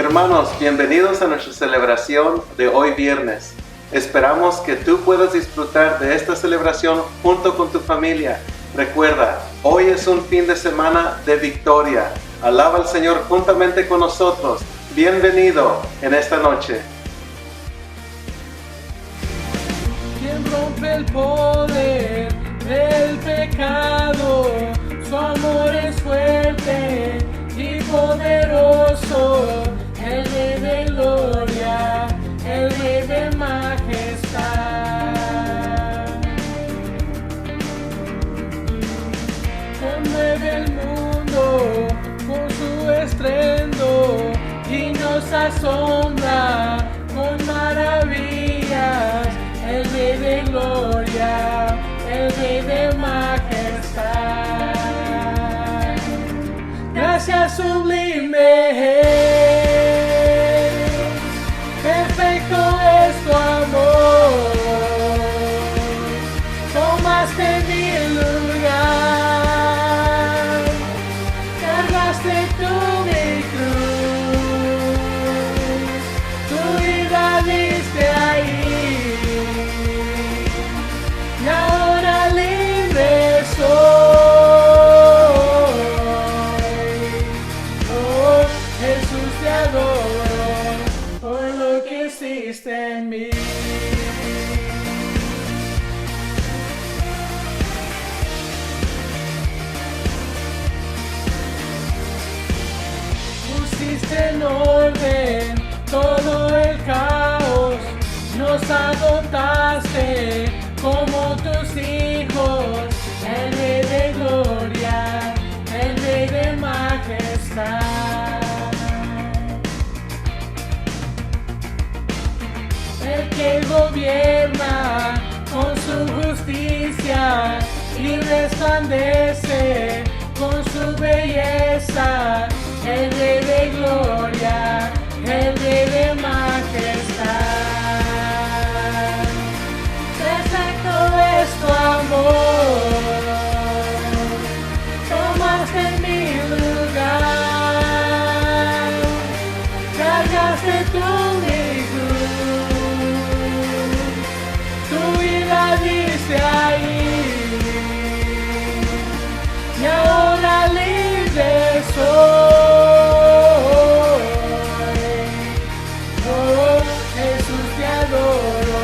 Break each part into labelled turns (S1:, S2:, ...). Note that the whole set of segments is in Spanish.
S1: Hermanos, bienvenidos a nuestra celebración de hoy viernes. Esperamos que tú puedas disfrutar de esta celebración junto con tu familia. Recuerda, hoy es un fin de semana de victoria. Alaba al Señor juntamente con nosotros. Bienvenido en esta noche.
S2: Quien rompe el poder del pecado, su amor es fuerte y poderoso, el Rey de gloria, el Rey de majestad. Conmueve el mundo con su estruendo y nos asombra con maravillas, el Rey de gloria, el Rey de majestad. Gracias sublime, perfecto es tu amor. Tomaste mi lugar, cargaste tú mi cruz, tu vida diste ahí, y ahora libre soy. Jesús, te adoro por lo que hiciste en mí. Pusiste en orden todo el caos, nos adoptaste como tus hijos, el Rey de gloria, el Rey de majestad. El que gobierna con su justicia y resplandece con su belleza, el Rey de gloria, el Rey de majestad. Perfecto es tu amor, tomaste mi lugar, cargaste tú mi cruz, tu vida diste ahí, y ahora libre soy. Oh, Jesús, te adoro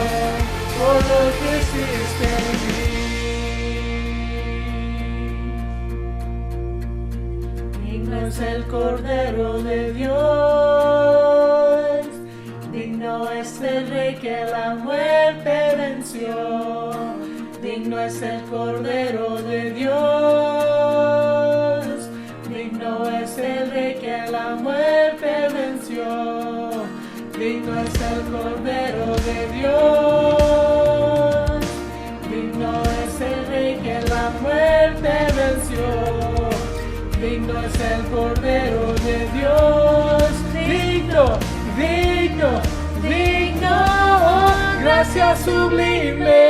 S2: por lo que hiciste en mí. Digno es el Cordero de Dios, digno es el Rey que la muerte venció. Digno es el Cordero de Dios, digno es el Rey que la muerte venció. Digno es el Cordero de Dios, digno es el Rey que la muerte venció. Digno es el Cordero de Dios, digno, digno, digno. Gracias sublime,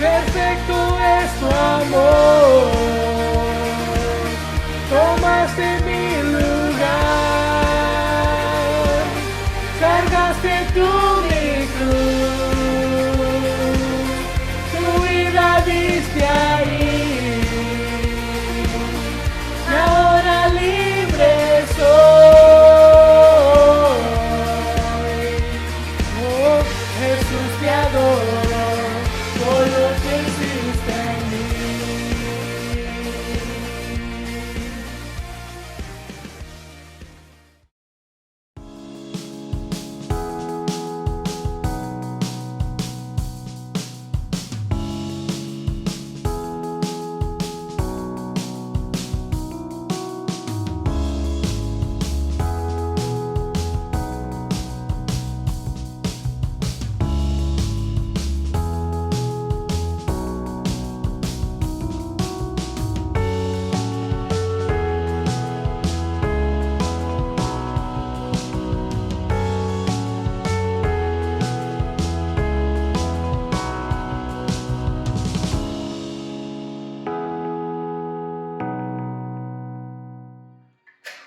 S2: perfecto es tu amor. Tomaste mi lugar, cargaste tú mi cruz, tu vida diste ahí, y ahora libre soy. Oh, Jesús, te adoro por lo que hiciste en mí.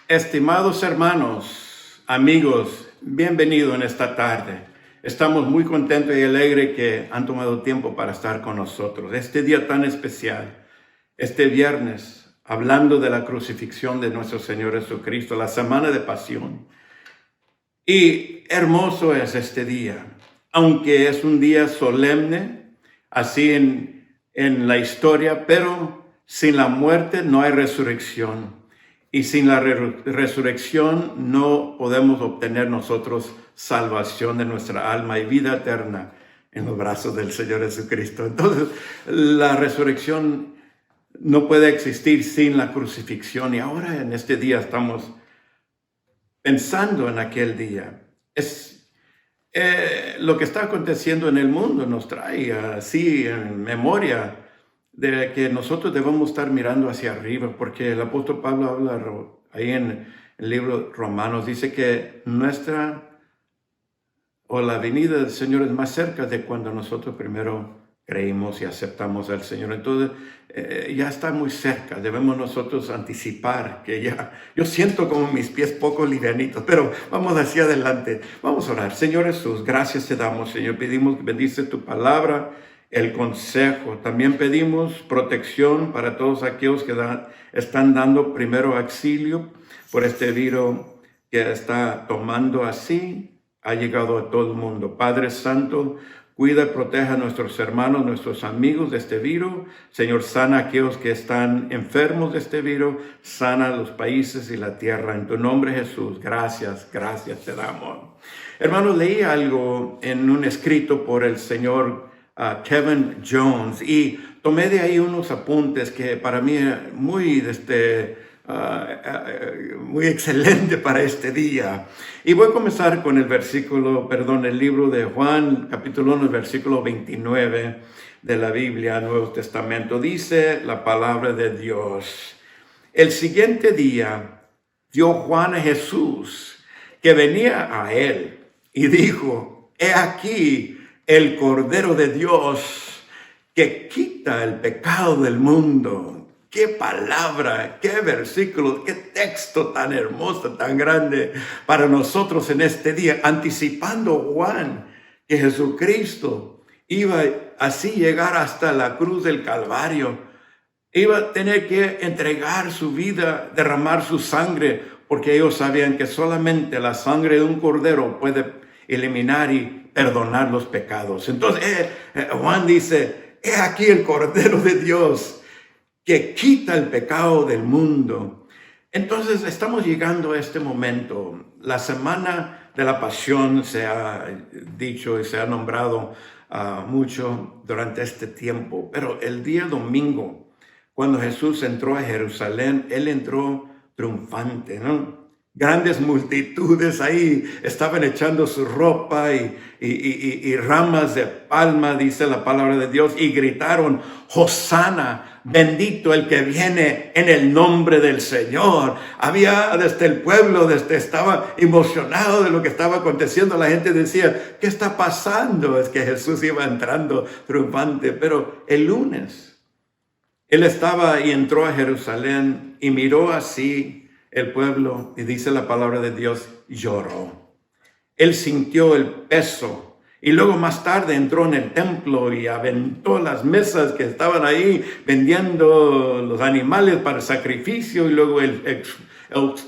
S3: Estimados hermanos, amigos, bienvenidos en esta tarde. Estamos muy contentos y alegres que han tomado tiempo para estar con nosotros. Este día tan especial, este viernes, hablando de la crucifixión de nuestro Señor Jesucristo, la semana de pasión. Y hermoso es este día, aunque es un día solemne, así en la historia, pero sin la muerte no hay resurrección. Y sin la resurrección no podemos obtener nosotros salvación de nuestra alma y vida eterna en los brazos del Señor Jesucristo. Entonces, la resurrección no puede existir sin la crucifixión. Y ahora en este día estamos pensando en aquel día. Lo que está aconteciendo en el mundo nos trae así en memoria de que nosotros debemos estar mirando hacia arriba, porque el apóstol Pablo habla ahí en el libro Romanos, dice que la venida del Señor es más cerca de cuando nosotros primero creímos y aceptamos al Señor. Entonces ya está muy cerca, debemos nosotros anticipar que ya, yo siento como mis pies poco livianitos, pero vamos hacia adelante, vamos a orar. Señor Jesús, gracias te damos, Señor, pedimos que bendice tu palabra, el consejo. También pedimos protección para todos aquellos que están dando primero auxilio por este virus que está tomando así, ha llegado a todo el mundo. Padre Santo, cuida y proteja a nuestros hermanos, nuestros amigos de este virus. Señor, sana a aquellos que están enfermos de este virus, sana los países y la tierra. En tu nombre, Jesús, gracias te damos. Hermanos, leí algo en un escrito por el señor Kevin Jones, y tomé de ahí unos apuntes que para mí muy excelente para este día. Y voy a comenzar con el libro de Juan, capítulo 1, versículo 29 de la Biblia, Nuevo Testamento. Dice la palabra de Dios: el siguiente día vio Juan a Jesús que venía a él y dijo: he aquí el Cordero de Dios que quita el pecado del mundo. Qué palabra, qué versículo, qué texto tan hermoso, tan grande para nosotros en este día, anticipando Juan que Jesucristo iba así llegar hasta la cruz del Calvario, iba a tener que entregar su vida, derramar su sangre, porque ellos sabían que solamente la sangre de un cordero puede eliminar y perdonar los pecados. Entonces Juan dice: he aquí el Cordero de Dios que quita el pecado del mundo. Entonces estamos llegando a este momento. La semana de la pasión se ha dicho y se ha nombrado mucho durante este tiempo, pero el día domingo, cuando Jesús entró a Jerusalén, Él entró triunfante, ¿no? Grandes multitudes ahí estaban echando su ropa y ramas de palma, dice la palabra de Dios, y gritaron: Hosana, bendito el que viene en el nombre del Señor. Había desde el pueblo, estaba emocionado de lo que estaba aconteciendo. La gente decía: ¿qué está pasando? Es que Jesús iba entrando triunfante. Pero el lunes, Él estaba y entró a Jerusalén y miró así el pueblo, y dice la palabra de Dios, lloró. Él sintió el peso, y luego más tarde entró en el templo y aventó las mesas que estaban ahí vendiendo los animales para sacrificio, y luego él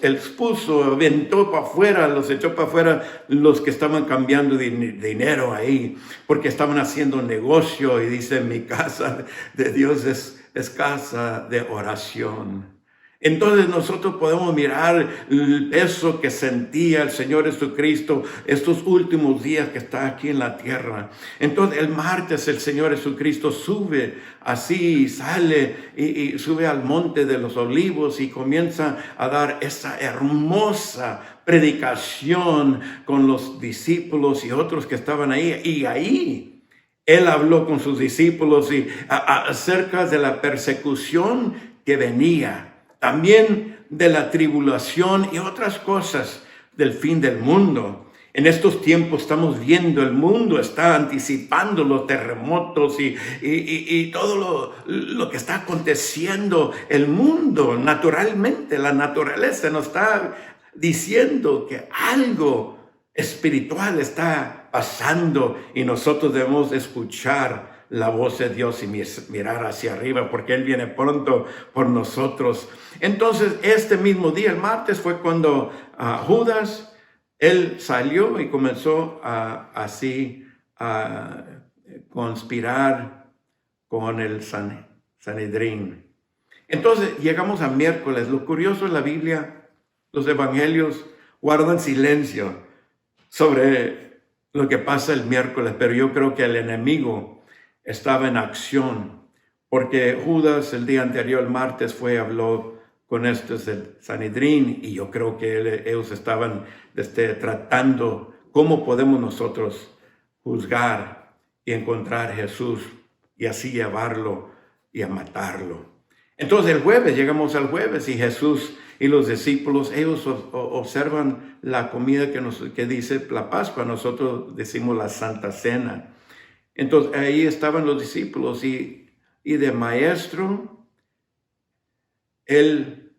S3: expuso, aventó para afuera, los echó para afuera los que estaban cambiando dinero ahí, porque estaban haciendo negocio, y dice: mi casa de Dios es casa de oración. Entonces nosotros podemos mirar el peso que sentía el Señor Jesucristo estos últimos días que está aquí en la tierra. Entonces el martes el Señor Jesucristo sube así, sale y sube al monte de los olivos y comienza a dar esa hermosa predicación con los discípulos y otros que estaban ahí. Y ahí Él habló con sus discípulos acerca de la persecución que venía. También de la tribulación y otras cosas del fin del mundo. En estos tiempos estamos viendo, el mundo está anticipando los terremotos y todo lo que está aconteciendo. El mundo, naturalmente, la naturaleza nos está diciendo que algo espiritual está pasando y nosotros debemos escuchar la voz de Dios y mirar hacia arriba porque Él viene pronto por nosotros. Entonces, este mismo día, el martes, fue cuando Judas, él salió y comenzó a conspirar con el Sanedrín. Entonces, llegamos a miércoles. Lo curioso en la Biblia, los evangelios guardan silencio sobre lo que pasa el miércoles, pero yo creo que el enemigo estaba en acción, porque Judas el día anterior, el martes, habló con estos del Sanedrín, y yo creo que ellos estaban tratando cómo podemos nosotros juzgar y encontrar a Jesús y así llevarlo y a matarlo. Entonces el jueves, llegamos al jueves, y Jesús y los discípulos, ellos observan la comida que dice la Pascua, nosotros decimos la Santa Cena. Entonces ahí estaban los discípulos y de maestro, él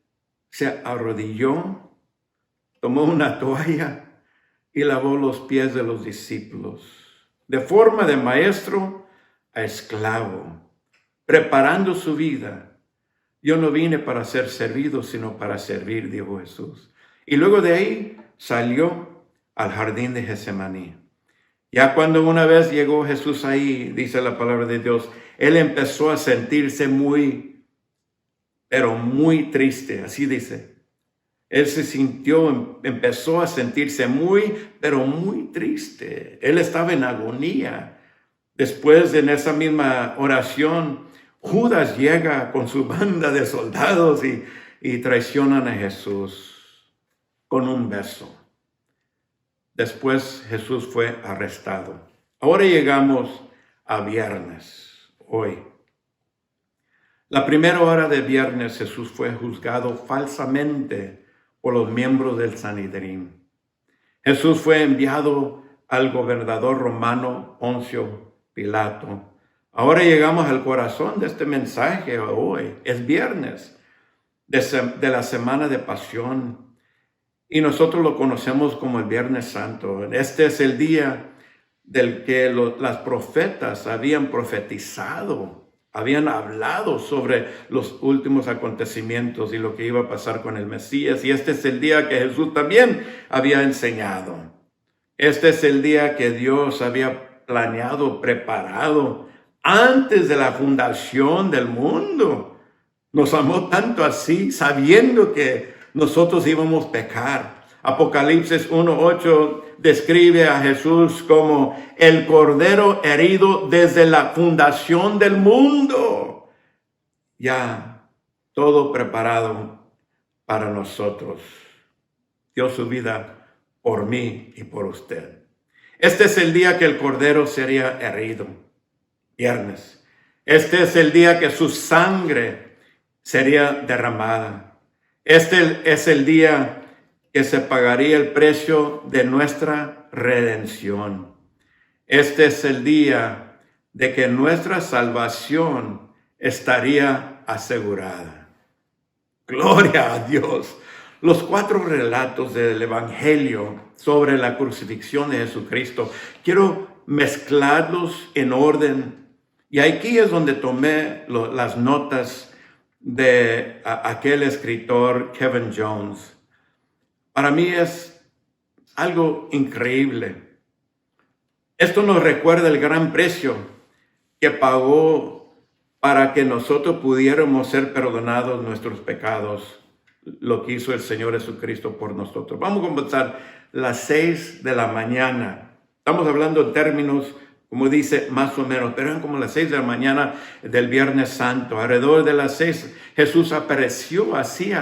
S3: se arrodilló, tomó una toalla y lavó los pies de los discípulos. De forma de maestro a esclavo, preparando su vida. Yo no vine para ser servido, sino para servir, dijo Jesús. Y luego de ahí salió al jardín de Getsemaní. Ya cuando una vez llegó Jesús ahí, dice la palabra de Dios, él empezó a sentirse pero muy triste, así dice. Él empezó a sentirse pero muy triste. Él estaba en agonía. Después, en esa misma oración, Judas llega con su banda de soldados y traicionan a Jesús con un beso. Después Jesús fue arrestado. Ahora llegamos a viernes, hoy. La primera hora de viernes Jesús fue juzgado falsamente por los miembros del Sanedrín. Jesús fue enviado al gobernador romano Poncio Pilato. Ahora llegamos al corazón de este mensaje hoy. Es viernes de la semana de pasión. Y nosotros lo conocemos como el Viernes Santo. Este es el día del que las profetas habían profetizado, habían hablado sobre los últimos acontecimientos y lo que iba a pasar con el Mesías. Y este es el día que Jesús también había enseñado. Este es el día que Dios había planeado, preparado antes de la fundación del mundo. Nos amó tanto así, sabiendo que nosotros íbamos a pecar. Apocalipsis 1:8 describe a Jesús como el Cordero herido desde la fundación del mundo. Ya todo preparado para nosotros. Dio su vida por mí y por usted. Este es el día que el Cordero sería herido. Viernes. Este es el día que su sangre sería derramada. Este es el día que se pagaría el precio de nuestra redención. Este es el día de que nuestra salvación estaría asegurada. Gloria a Dios. Los 4 relatos del Evangelio sobre la crucifixión de Jesucristo, quiero mezclarlos en orden. Y aquí es donde tomé las notas de aquel escritor Kevin Jones. Para mí es algo increíble. Esto nos recuerda el gran precio que pagó para que nosotros pudiéramos ser perdonados nuestros pecados, lo que hizo el Señor Jesucristo por nosotros. Vamos a comenzar las 6 de la mañana. Estamos hablando en términos, como dice, más o menos, pero eran como las 6 de la mañana del Viernes Santo. Alrededor de las 6, Jesús apareció así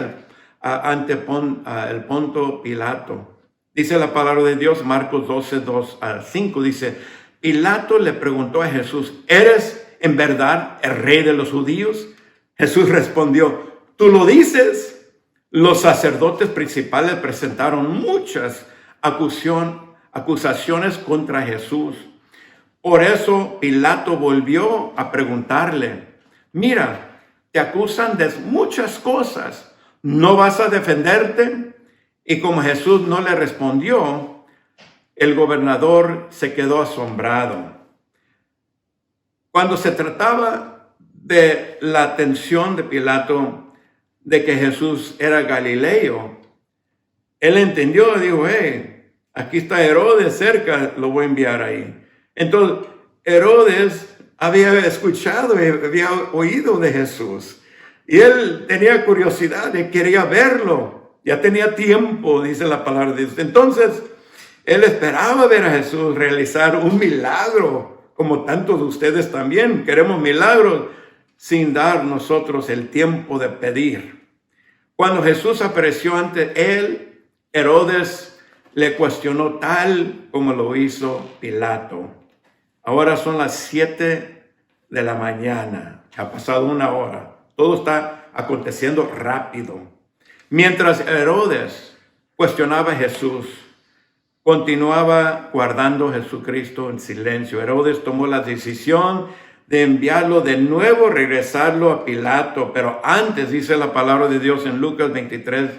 S3: ante el Ponto Pilato. Dice la palabra de Dios, Marcos 12:2-5, dice, Pilato le preguntó a Jesús, ¿eres en verdad el rey de los judíos? Jesús respondió, ¿tú lo dices? Los sacerdotes principales presentaron muchas acusaciones contra Jesús. Por eso Pilato volvió a preguntarle, mira, te acusan de muchas cosas, ¿no vas a defenderte? Y como Jesús no le respondió, el gobernador se quedó asombrado. Cuando se trataba de la atención de Pilato de que Jesús era galileo, él entendió y dijo, hey, aquí está Herodes cerca, lo voy a enviar ahí. Entonces, Herodes había escuchado y había oído de Jesús. Y él tenía curiosidad y quería verlo. Ya tenía tiempo, dice la palabra de Dios. Entonces, él esperaba ver a Jesús realizar un milagro, como tantos de ustedes también. Queremos milagros sin dar nosotros el tiempo de pedir. Cuando Jesús apareció ante él, Herodes le cuestionó tal como lo hizo Pilato. Ahora son las 7 de la mañana. Ha pasado 1 hora. Todo está aconteciendo rápido. Mientras Herodes cuestionaba a Jesús, continuaba guardando a Jesucristo en silencio. Herodes tomó la decisión de enviarlo de nuevo, regresarlo a Pilato. Pero antes, dice la palabra de Dios en Lucas 23,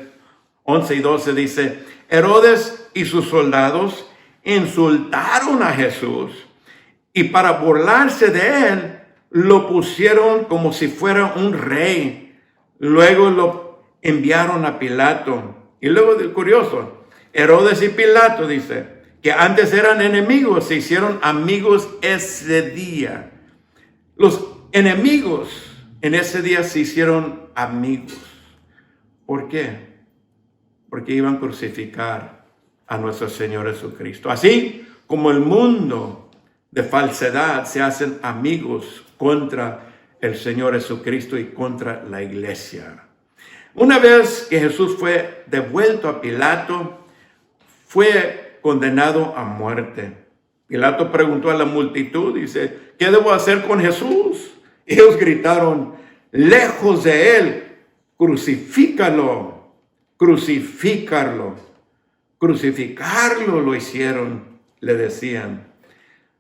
S3: 11 y 12, dice, Herodes y sus soldados insultaron a Jesús y para burlarse de él, lo pusieron como si fuera un rey. Luego lo enviaron a Pilato. Y luego, curioso, Herodes y Pilato, dice, que antes eran enemigos, se hicieron amigos ese día. Los enemigos en ese día se hicieron amigos. ¿Por qué? Porque iban a crucificar a nuestro Señor Jesucristo. Así como el mundo de falsedad se hacen amigos contra el Señor Jesucristo y contra la iglesia. Una vez que Jesús fue devuelto a Pilato, fue condenado a muerte. Pilato preguntó a la multitud, dice, ¿qué debo hacer con Jesús? Ellos gritaron, lejos de él, crucifícalo, crucifícalo, crucificarlo lo hicieron, le decían.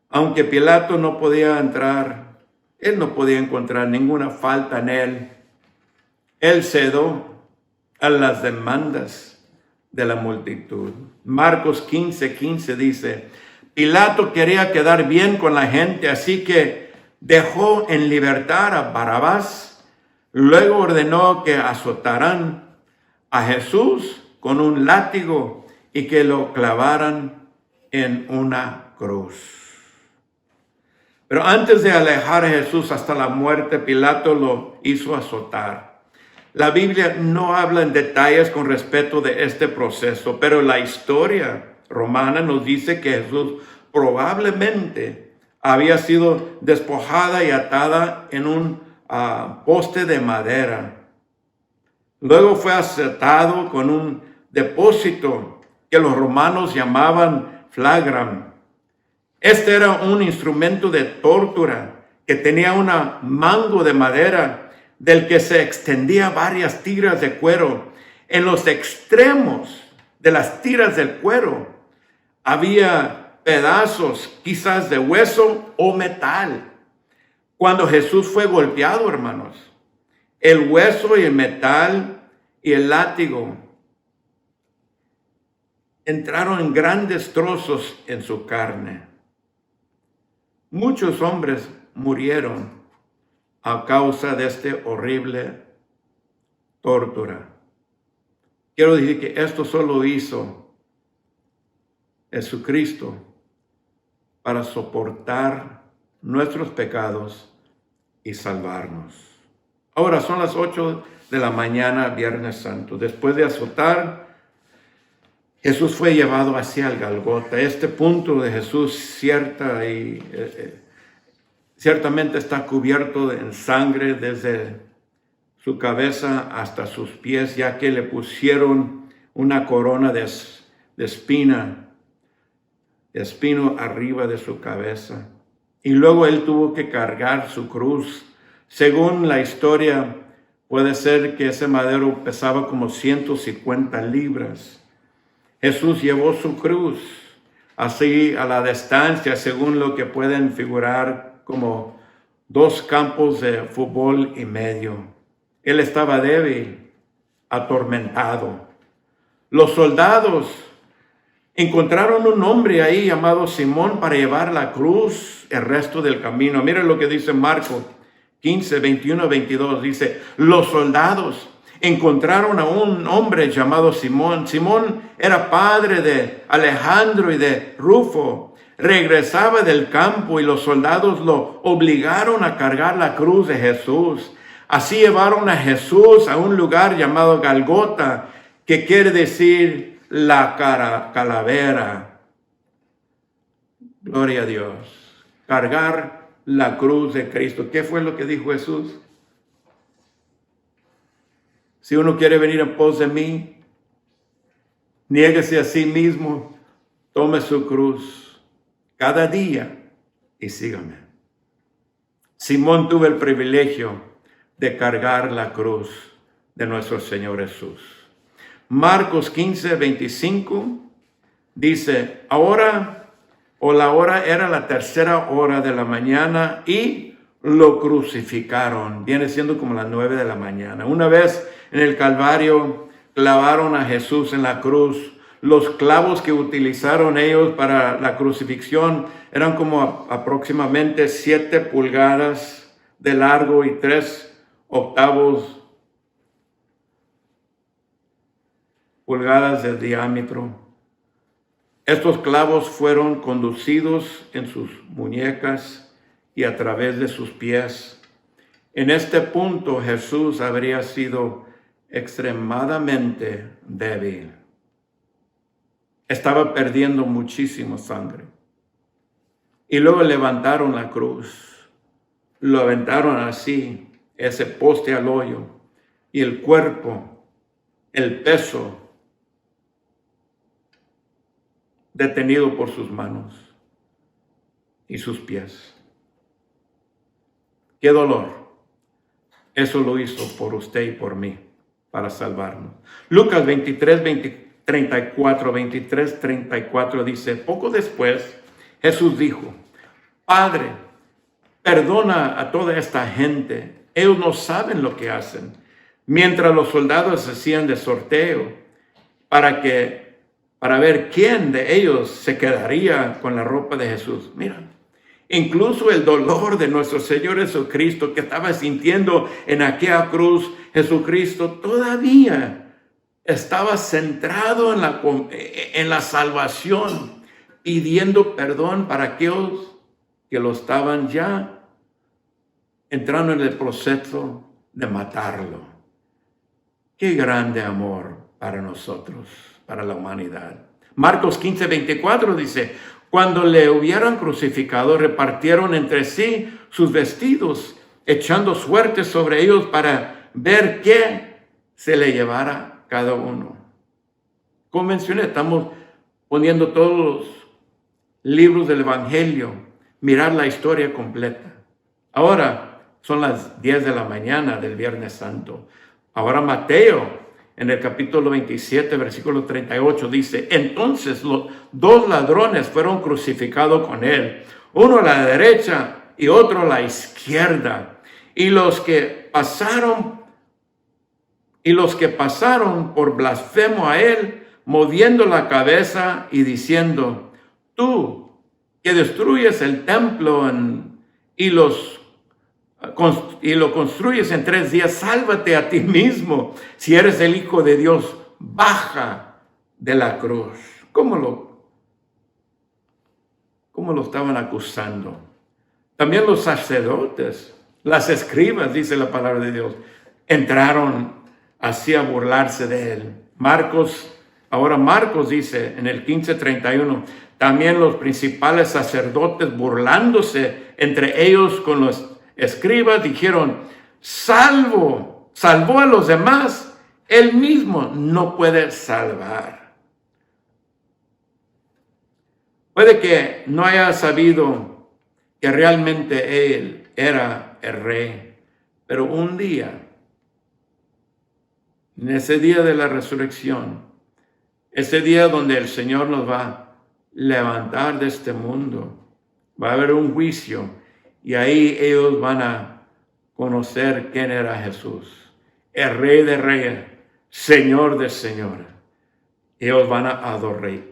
S3: Aunque Pilato no podía entrar, él no podía encontrar ninguna falta en él. Él cedió a las demandas de la multitud. Marcos 15:15 dice, Pilato quería quedar bien con la gente, así que dejó en libertad a Barrabás. Luego ordenó que azotaran a Jesús con un látigo y que lo clavaran en una cruz. Pero antes de alejar a Jesús hasta la muerte, Pilato lo hizo azotar. La Biblia no habla en detalles con respecto de este proceso, pero la historia romana nos dice que Jesús probablemente había sido despojada y atada en un poste de madera. Luego fue azotado con un depósito que los romanos llamaban flagram. Este era un instrumento de tortura que tenía un mango de madera del que se extendía varias tiras de cuero. En los extremos de las tiras del cuero había pedazos quizás de hueso o metal. Cuando Jesús fue golpeado, hermanos, el hueso y el metal y el látigo entraron en grandes trozos en su carne. Muchos hombres murieron a causa de este horrible tortura. Quiero decir que esto solo hizo Jesucristo para soportar nuestros pecados y salvarnos. Ahora son las 8 de la mañana, Viernes Santo. Después de azotar, Jesús fue llevado hacia el Golgota. Este punto de Jesús ciertamente está cubierto en sangre desde su cabeza hasta sus pies, ya que le pusieron una corona de espino arriba de su cabeza. Y luego él tuvo que cargar su cruz. Según la historia, puede ser que ese madero pesaba como 150 libras. Jesús llevó su cruz así a la distancia, según lo que pueden figurar como 2 campos de fútbol y medio. Él estaba débil, atormentado. Los soldados encontraron un hombre ahí llamado Simón para llevar la cruz el resto del camino. Miren lo que dice Marcos 15, 21, 22. Dice, los soldados encontraron a un hombre llamado Simón. Simón era padre de Alejandro y de Rufo. Regresaba del campo y los soldados lo obligaron a cargar la cruz de Jesús. Así llevaron a Jesús a un lugar llamado Galgota, que quiere decir la calavera. Gloria a Dios. Cargar la cruz de Cristo. ¿Qué fue lo que dijo Jesús? Si uno quiere venir en pos de mí, niéguese a sí mismo, tome su cruz cada día y sígame. Simón tuvo el privilegio de cargar la cruz de nuestro Señor Jesús. Marcos 15, 25 dice, la hora era la 3:00 hora de la mañana y lo crucificaron. Viene siendo como las 9 de la mañana. Una vez en el Calvario clavaron a Jesús en la cruz. Los clavos que utilizaron ellos para la crucifixión eran como aproximadamente 7 pulgadas de largo y 3/8 pulgadas de diámetro. Estos clavos fueron conducidos en sus muñecas y a través de sus pies. En este punto Jesús habría sido extremadamente débil. Estaba perdiendo muchísima sangre. Y luego levantaron la cruz. Lo aventaron así, ese poste al hoyo. Y el cuerpo, el peso, detenido por sus manos y sus pies. ¡Qué dolor! Eso lo hizo por usted y por mí, para salvarnos. Lucas 23:34 dice, poco después Jesús dijo, Padre, perdona a toda esta gente, ellos no saben lo que hacen. Mientras los soldados hacían de sorteo para ver quién de ellos se quedaría con la ropa de Jesús. Mira, incluso el dolor de nuestro Señor Jesucristo que estaba sintiendo en aquella cruz, Jesucristo todavía estaba centrado en la salvación, pidiendo perdón para aquellos que lo estaban ya entrando en el proceso de matarlo. Qué grande amor para nosotros, para la humanidad. Marcos 15:24 dice, cuando le hubieran crucificado, repartieron entre sí sus vestidos, echando suertes sobre ellos para ver qué se le llevara cada uno. Como mencioné, estamos poniendo todos los libros del Evangelio, mirar la historia completa. Ahora son las 10 de la mañana del Viernes Santo. Ahora Mateo, en el capítulo 27, versículo 38, dice, entonces los 2 ladrones fueron crucificados con él, uno a la derecha y otro a la izquierda. Y los que pasaron por blasfemo a él, moviendo la cabeza y diciendo, tú que destruyes el templo y lo construyes en 3 días, sálvate a ti mismo. Si eres el Hijo de Dios, baja de la cruz. ¿Cómo lo estaban acusando? También los sacerdotes, las escribas, dice la palabra de Dios, entraron así a burlarse de él. Marcos dice en el 15:31, también los principales sacerdotes burlándose entre ellos con los escribas dijeron, salvó a los demás, él mismo no puede salvar. Puede que no haya sabido que realmente él era el rey, pero un día, en ese día de la resurrección, ese día donde el Señor nos va a levantar de este mundo. Va a haber un juicio y ahí ellos van a conocer quién era Jesús, el Rey de Reyes, Señor de Señores. Ellos van a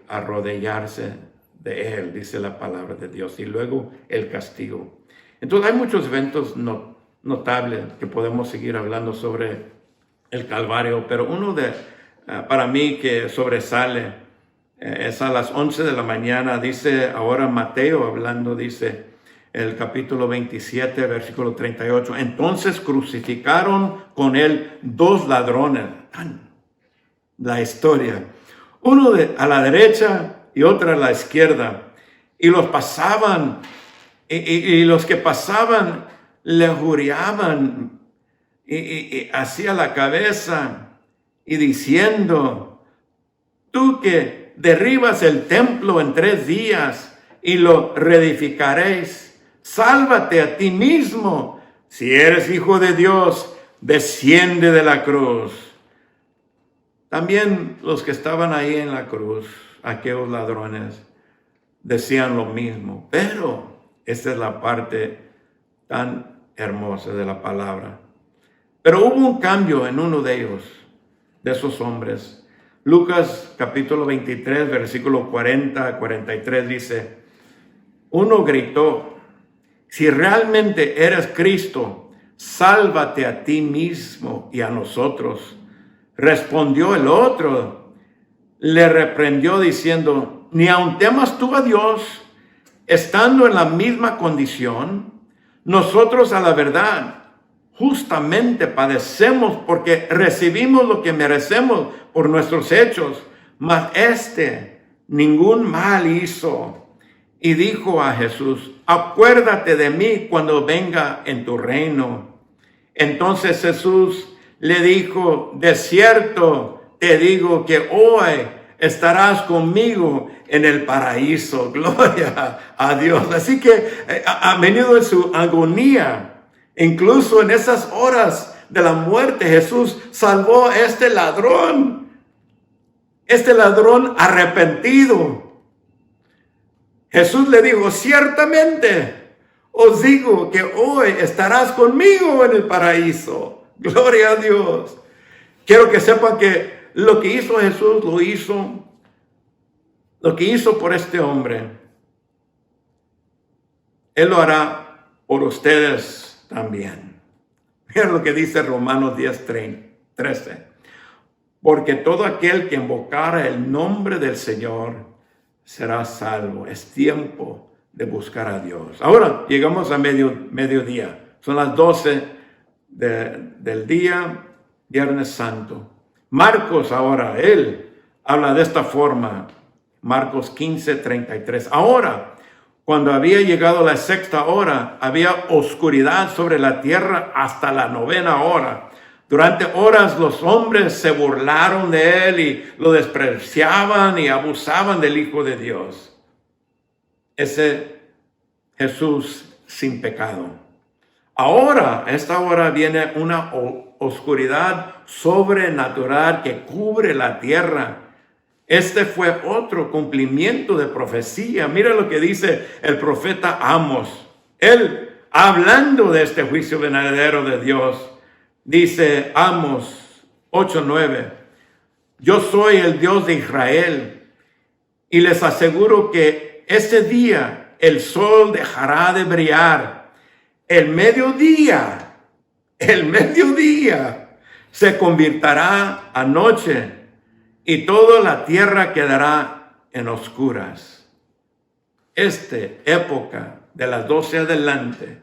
S3: arrodillarse de Él, dice la palabra de Dios, y luego el castigo. Entonces hay muchos eventos notables que podemos seguir hablando sobre el Calvario, pero uno para mí que sobresale es a las 11 de la mañana, dice ahora Mateo hablando, dice el capítulo 27, versículo 38, entonces crucificaron con él 2 ladrones, la historia, uno a la derecha y otro a la izquierda, y los pasaban, y los que pasaban le jureaban y hacía la cabeza y diciendo, tú que derribas el templo en 3 días y lo reedificaréis, sálvate a ti mismo. Si eres hijo de Dios, desciende de la cruz. También los que estaban ahí en la cruz, aquellos ladrones, decían lo mismo. Pero esta es la parte tan hermosa de la palabra. Pero hubo un cambio en uno de ellos, de esos hombres. Lucas capítulo 23, versículo 40 a 43 dice, uno gritó, si realmente eres Cristo, sálvate a ti mismo y a nosotros. Respondió el otro, le reprendió diciendo, ni aun temas tú a Dios, estando en la misma condición. Nosotros a la verdad justamente padecemos porque recibimos lo que merecemos por nuestros hechos, mas ningún mal hizo. Y dijo a Jesús, acuérdate de mí cuando venga en tu reino. Entonces Jesús le dijo, de cierto te digo que hoy estarás conmigo en el paraíso. Gloria a Dios. Así que a menudo en su agonía, incluso en esas horas de la muerte, Jesús salvó a este ladrón arrepentido. Jesús le dijo, ciertamente os digo que hoy estarás conmigo en el paraíso. Gloria a Dios. Quiero que sepan que lo que hizo Jesús, lo que hizo por este hombre, Él lo hará por ustedes también. Miren lo que dice Romanos 10:13. Porque todo aquel que invocara el nombre del Señor será salvo. Es tiempo de buscar a Dios. Ahora llegamos a mediodía. Son las 12 del día, Viernes Santo. Marcos ahora, él habla de esta forma. Marcos 15:33. Ahora, cuando había llegado la 6ª hora, había oscuridad sobre la tierra hasta la 9ª hora. Durante horas los hombres se burlaron de él y lo despreciaban y abusaban del Hijo de Dios. Ese Jesús sin pecado. Ahora, a esta hora viene una oscuridad sobrenatural que cubre la tierra. Este fue otro cumplimiento de profecía. Mira lo que dice el profeta Amos. Él, hablando de este juicio venidero de Dios, dice Amos 8:9, yo soy el Dios de Israel y les aseguro que ese día el sol dejará de brillar. El mediodía se convertirá a noche y toda la tierra quedará en oscuras. Esta época de las 12 adelante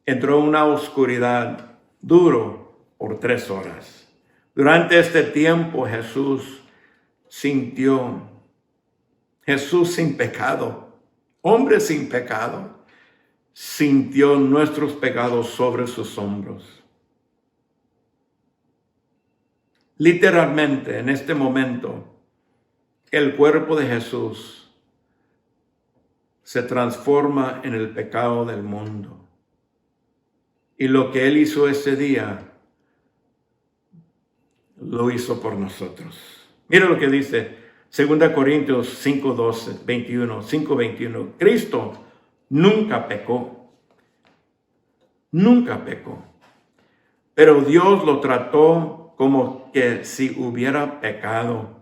S3: entró una oscuridad duro por 3 horas. Durante este tiempo Jesús sin pecado, hombre sin pecado, sintió nuestros pecados sobre sus hombros. Literalmente, en este momento, el cuerpo de Jesús se transforma en el pecado del mundo. Y lo que Él hizo ese día, lo hizo por nosotros. Mira lo que dice 2 Corintios 5:12, 21, 5:21. Cristo nunca pecó. Nunca pecó. Pero Dios lo trató como que si hubiera pecado,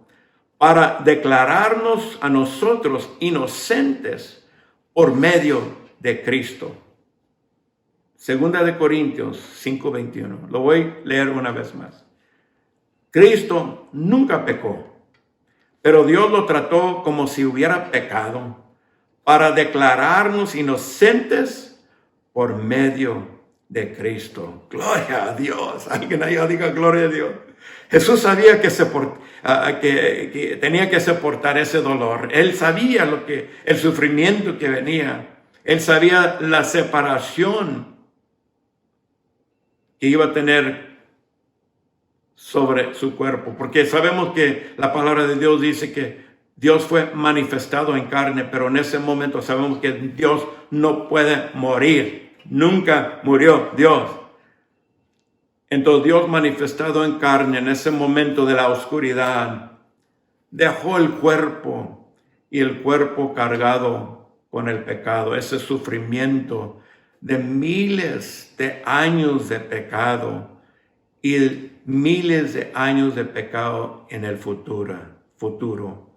S3: para declararnos a nosotros inocentes por medio de Cristo. 2 Corintios 5:21. Lo voy a leer una vez más. Cristo nunca pecó, pero Dios lo trató como si hubiera pecado, para declararnos inocentes por medio de Cristo. Gloria a Dios. Alguien allá diga gloria a Dios. Jesús sabía que tenía que soportar ese dolor. Él sabía el sufrimiento que venía. Él sabía la separación que iba a tener sobre su cuerpo. Porque sabemos que la palabra de Dios dice que Dios fue manifestado en carne, pero en ese momento sabemos que Dios no puede morir. Nunca murió Dios. Entonces Dios manifestado en carne en ese momento de la oscuridad dejó el cuerpo, y el cuerpo cargado con el pecado, ese sufrimiento de miles de años de pecado y miles de años de pecado en el futuro.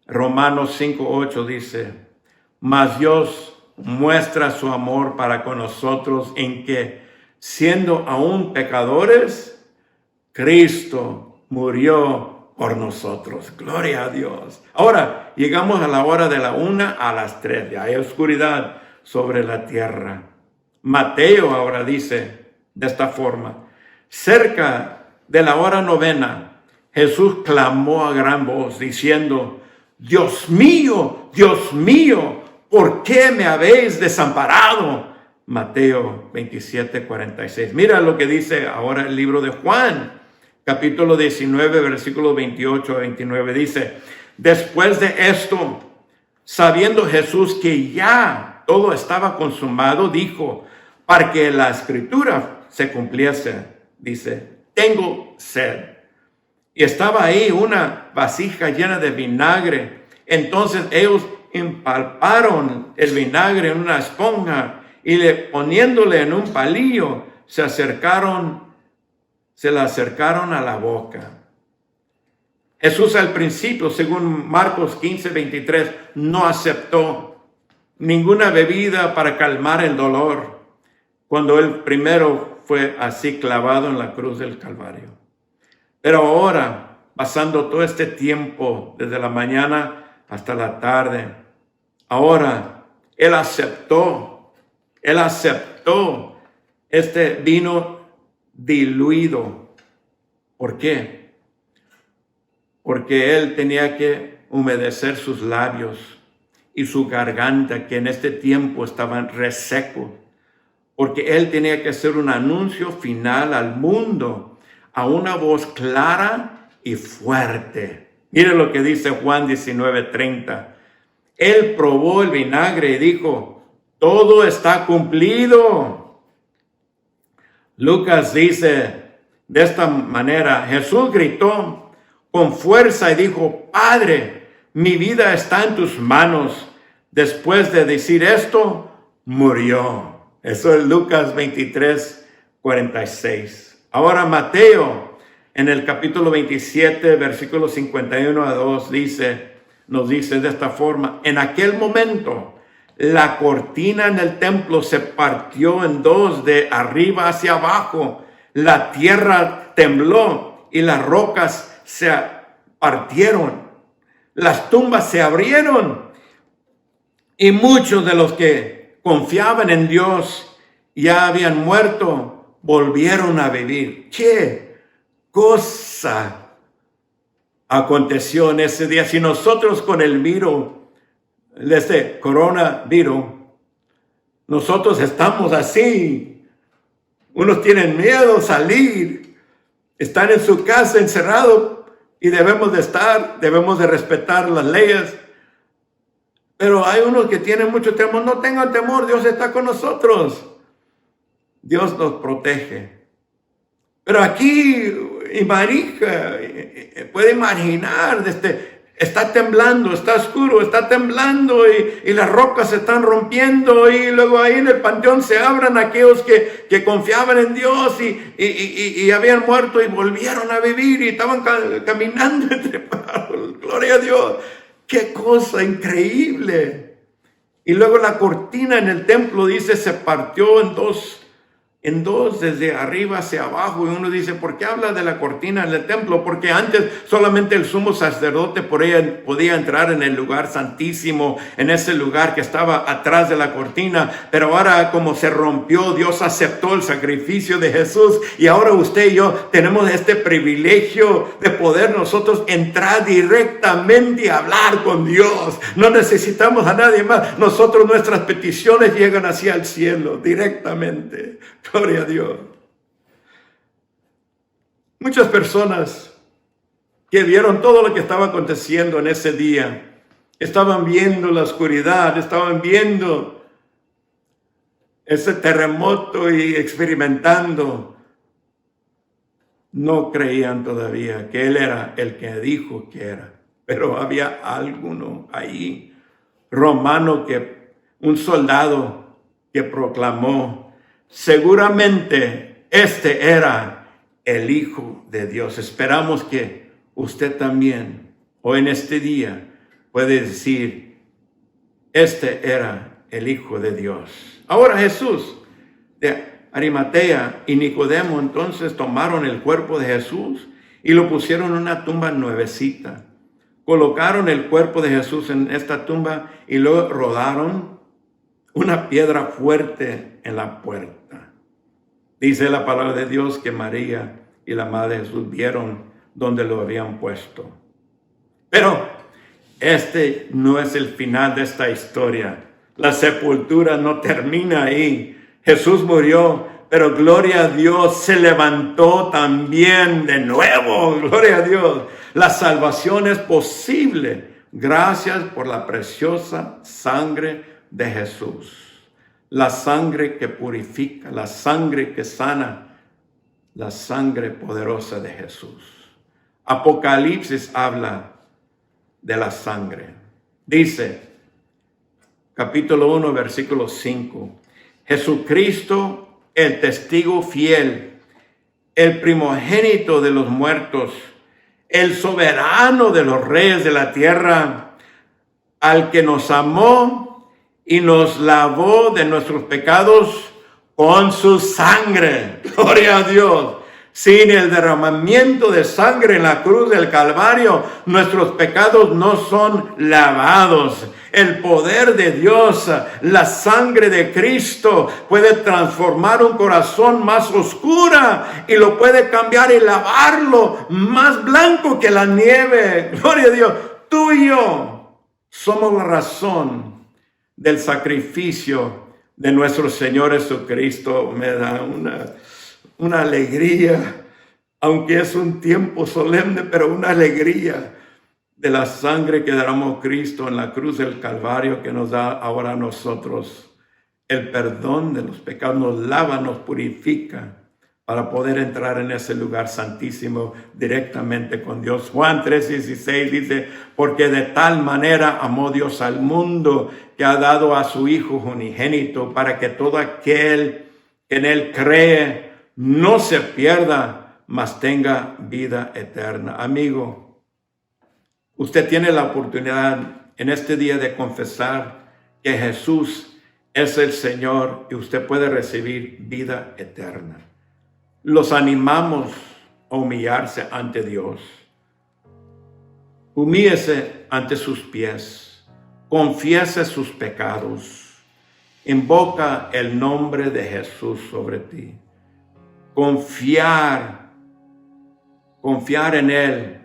S3: Romanos 5:8 dice: mas Dios muestra su amor para con nosotros en que, siendo aún pecadores, Cristo murió por nosotros. Gloria a Dios. Ahora llegamos a la hora de la 1 a las 3. Ya hay oscuridad sobre la tierra. Mateo ahora dice de esta forma: cerca de la hora 9, Jesús clamó a gran voz diciendo: Dios mío, ¿por qué me habéis desamparado? Mateo 27:46. Mira lo que dice ahora el libro de Juan, capítulo 19, versículos 28 a 29. Dice: después de esto, sabiendo Jesús que ya todo estaba consumado, dijo, para que la escritura se cumpliese, dice: tengo sed. Y estaba ahí una vasija llena de vinagre. Entonces ellos empalparon el vinagre en una esponja y poniéndole en un palillo, se la acercaron a la boca. Jesús al principio, según Marcos 15:23, no aceptó ninguna bebida para calmar el dolor, cuando él primero fue así clavado en la cruz del Calvario. Pero ahora, pasando todo este tiempo, desde la mañana hasta la tarde, ahora él aceptó este vino diluido. ¿Por qué? Porque él tenía que humedecer sus labios y su garganta, que en este tiempo estaban resecos, porque él tenía que hacer un anuncio final al mundo a una voz clara y fuerte. Mire lo que dice Juan 19:30. Él probó el vinagre y dijo: todo está cumplido. Lucas dice de esta manera: Jesús gritó con fuerza y dijo: Padre, mi vida está en tus manos. Después de decir esto, murió. Eso es Lucas 23:46. Ahora Mateo, en el capítulo 27, versículos 51 a 2, nos dice de esta forma: en aquel momento, la cortina en el templo se partió en dos de arriba hacia abajo. La tierra tembló y las rocas se partieron. Las tumbas se abrieron y muchos de los que confiaban en Dios ya habían muerto, volvieron a vivir. ¡Qué cosa aconteció en ese día! Si nosotros con el virus, este coronavirus, nosotros estamos así. Unos tienen miedo a salir, están en su casa encerrados, y debemos de respetar las leyes. Pero hay unos que tienen mucho temor. No tengan temor, Dios está con nosotros. Dios nos protege. Pero aquí y María puede imaginar, está temblando, está oscuro, está temblando y las rocas se están rompiendo y luego ahí en el panteón se abran aquellos que confiaban en Dios y habían muerto y volvieron a vivir y estaban caminando entre pájaros. Gloria a Dios. ¡Qué cosa increíble! Y luego la cortina en el templo dice se partió en dos desde arriba hacia abajo. Y uno dice, ¿por qué habla de la cortina en el templo? Porque antes solamente el sumo sacerdote podía entrar en el lugar santísimo, en ese lugar que estaba atrás de la cortina. Pero ahora, como se rompió, Dios aceptó el sacrificio de Jesús y ahora usted y yo tenemos este privilegio de poder nosotros entrar directamente y hablar con Dios. No necesitamos a nadie más. Nosotros, nuestras peticiones llegan hacia el cielo directamente. Gloria a Dios. Muchas personas que vieron todo lo que estaba aconteciendo en ese día, estaban viendo la oscuridad, estaban viendo ese terremoto y experimentando, no creían todavía que Él era el que dijo que era. Pero había alguno ahí, romano, un soldado que proclamó, seguramente este era el Hijo de Dios. Esperamos que usted también, hoy en este día, puede decir, este era el Hijo de Dios. Ahora Jesús de Arimatea y Nicodemo entonces tomaron el cuerpo de Jesús y lo pusieron en una tumba nuevecita. Colocaron el cuerpo de Jesús en esta tumba y luego rodaron una piedra fuerte en la puerta. Dice la palabra de Dios que María y la madre de Jesús vieron donde lo habían puesto. Pero este no es el final de esta historia. La sepultura no termina ahí. Jesús murió, pero gloria a Dios, se levantó también de nuevo. Gloria a Dios. La salvación es posible gracias por la preciosa sangre de Jesús. La sangre que purifica, la sangre que sana, la sangre poderosa de Jesús. Apocalipsis habla de la sangre. Dice, capítulo 1, versículo 5. Jesucristo, el testigo fiel, el primogénito de los muertos, el soberano de los reyes de la tierra, al que nos amó y nos lavó de nuestros pecados con su sangre. Gloria a Dios. Sin el derramamiento de sangre en la cruz del Calvario, nuestros pecados no son lavados. El poder de Dios, la sangre de Cristo puede transformar un corazón más oscura y lo puede cambiar y lavarlo más blanco que la nieve. Gloria a Dios. Tú y yo somos la razón del sacrificio de nuestro Señor Jesucristo. Me da una alegría, aunque es un tiempo solemne, pero una alegría de la sangre que derramó Cristo en la cruz del Calvario, que nos da ahora a nosotros el perdón de los pecados, nos lava, nos purifica para poder entrar en ese lugar santísimo directamente con Dios. Juan 3:16 dice, porque de tal manera amó Dios al mundo que ha dado a su Hijo unigénito para que todo aquel que en Él cree no se pierda, mas tenga vida eterna. Amigo, usted tiene la oportunidad en este día de confesar que Jesús es el Señor y usted puede recibir vida eterna. Los animamos a humillarse ante Dios. Humíllese ante sus pies. Confiese sus pecados. Invoca el nombre de Jesús sobre ti. Confiar en Él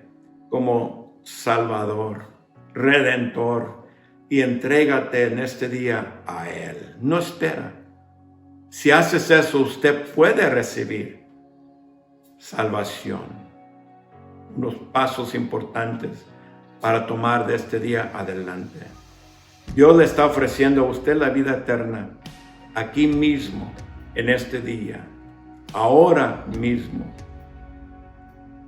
S3: como Salvador, Redentor, y entrégate en este día a Él. No espera. Si haces eso, usted puede recibir salvación. Unos pasos importantes para tomar de este día adelante. Dios le está ofreciendo a usted la vida eterna aquí mismo, en este día, ahora mismo.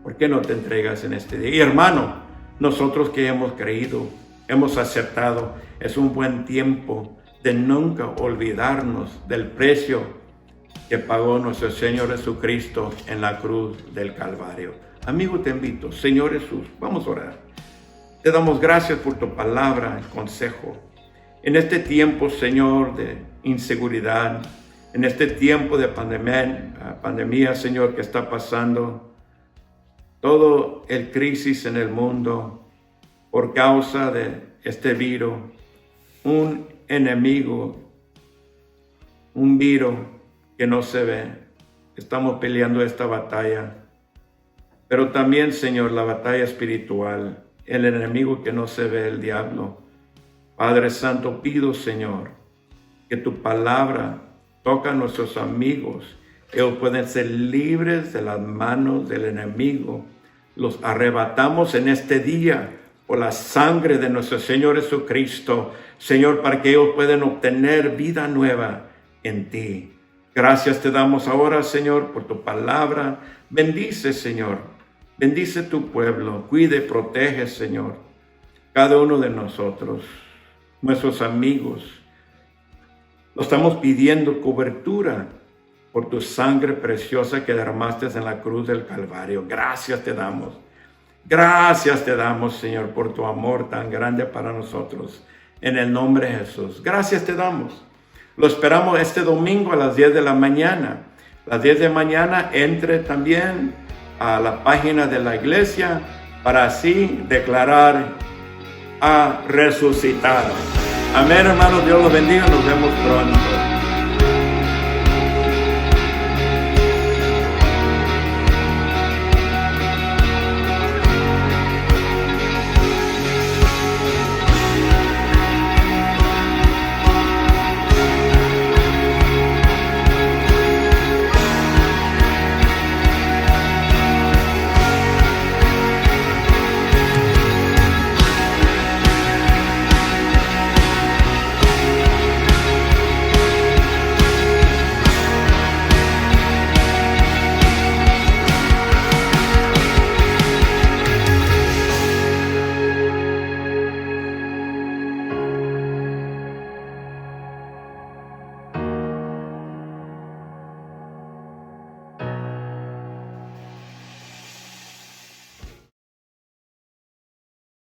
S3: ¿por qué no te entregas en este día? Y hermano, nosotros que hemos creído, hemos aceptado, es un buen tiempo de nunca olvidarnos del precio que pagó nuestro Señor Jesucristo en la cruz del Calvario. Amigo, te invito, Señor Jesús, vamos a orar. Te damos gracias por tu palabra, el consejo. En este tiempo, Señor, de inseguridad, en este tiempo de pandemia, Señor, que está pasando, todo el crisis en el mundo por causa de este virus, un enemigo, un virus que no se ve. Estamos peleando esta batalla, pero también, Señor, la batalla espiritual, el enemigo que no se ve, el diablo. Padre Santo, pido, Señor, que tu palabra toca a nuestros amigos. Ellos pueden ser libres de las manos del enemigo. Los arrebatamos en este día por la sangre de nuestro Señor Jesucristo, Señor, para que ellos puedan obtener vida nueva en ti. Gracias te damos ahora, Señor, por tu palabra. Bendice, Señor. Bendice tu pueblo. Cuide, protege, Señor, cada uno de nosotros, nuestros amigos. Lo estamos pidiendo cobertura por tu sangre preciosa que derramaste en la cruz del Calvario. Gracias te damos. Gracias te damos, Señor, por tu amor tan grande para nosotros. En el nombre de Jesús. Gracias te damos. Lo esperamos este domingo a las 10 de la mañana. A las 10 de la mañana entre también a la página de la iglesia para así declarar a resucitar. Amén, hermanos. Dios los bendiga. Nos vemos pronto.